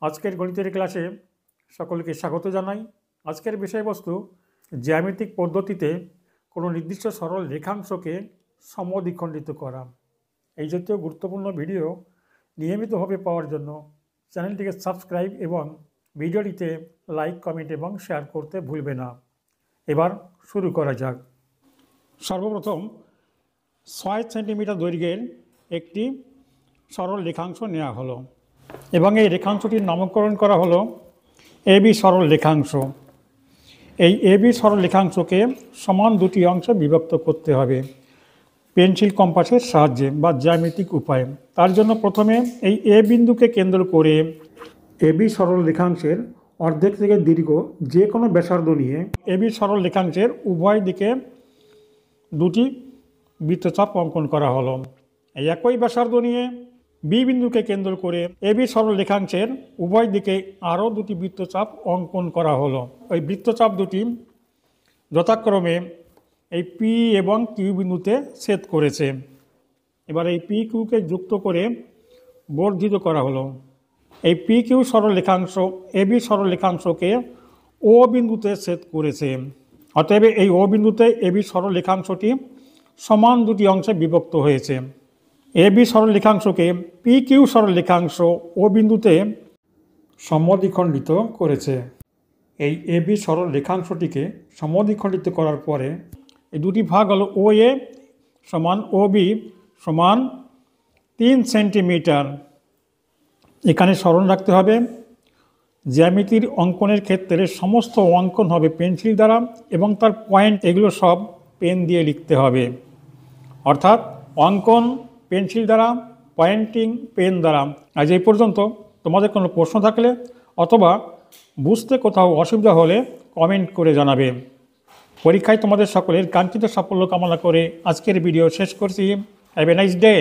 আজকের গণিতের ক্লাসে সকলকে স্বাগত জানাই। আজকের বিষয়বস্তু জ্যামিতিক পদ্ধতিতে কোনো নির্দিষ্ট সরল রেখাংশকে সমদ্বিখণ্ডিত করা। এই জাতীয় গুরুত্বপূর্ণ ভিডিও নিয়মিতভাবে পাওয়ার জন্য চ্যানেলটিকে সাবস্ক্রাইব এবং ভিডিওটিতে লাইক, কমেন্ট এবং শেয়ার করতে ভুলবে না। এবার শুরু করা যাক। সর্বপ্রথম 6 সেন্টিমিটার দৈর্ঘ্যের একটি সরল রেখাংশ নেওয়া হলো এবং এই রেখাংশটির নামকরণ করা হলো এবি সরল রেখাংশ। এই এবি সরল রেখাংশকে সমান দুটি অংশে বিভক্ত করতে হবে পেন্সিল কম্পাসের সাহায্যে বা জ্যামিতিক উপায়ে। তার জন্য প্রথমে এই এ বিন্দুকে কেন্দ্র করে এবি সরল রেখাংশের অর্ধেক থেকে দীর্ঘ যে কোনো ব্যাসার্ধ নিয়ে এবি সরল রেখাংশের উভয় দিকে দুটি বৃত্তচাপ অঙ্কন করা হলো। এই একই ব্যাসার্ধ নিয়ে বি বিন্দুকে কেন্দ্র করে এবি সরল রেখাংশের উভয় দিকে আরও দুটি বৃত্তচাপ অঙ্কন করা হলো। ওই বৃত্তচাপ দুটি যথাক্রমে এই পি এবং কিউ বিন্দুতে ছেদ করেছে। এবার এই পি কিউকে যুক্ত করে বর্ধিত করা হলো। এই পি কিউ সরল রেখাংশ এবি সরল রেখাংশকে ও বিন্দুতে ছেদ করেছে। অতএব এই ও বিন্দুতে এবি সরল রেখাংশটি সমান দুটি অংশে বিভক্ত হয়েছে। এবি সরল রেখাংশকে পি কিউ সরল রেখাংশ ও বিন্দুতে সমদ্বিখণ্ডিত করেছে। এই এবি সরল রেখাংশটিকে সমদ্বিখণ্ডিত করার পরে এই দুটি ভাগ হলো ও এ সমান ও বি সমান 3 সেন্টিমিটার। এখানে স্মরণ রাখতে হবে জ্যামিতির অঙ্কনের ক্ষেত্রে সমস্ত অঙ্কন হবে পেন্সিল দ্বারা এবং তার পয়েন্ট এগুলো সব পেন দিয়ে লিখতে হবে। অর্থাৎ অঙ্কন পেন্সিল দ্বারা, পয়েন্টিং পেন দ্বারা। আজ এই পর্যন্ত। তোমাদের কোনো প্রশ্ন থাকলে অথবা বুঝতে কোথাও অসুবিধা হলে কমেন্ট করে জানাবে। পরীক্ষায় তোমাদের সকলের কাঙ্ক্ষিত সাফল্য কামনা করে আজকের ভিডিও শেষ করছি। Have a nice day.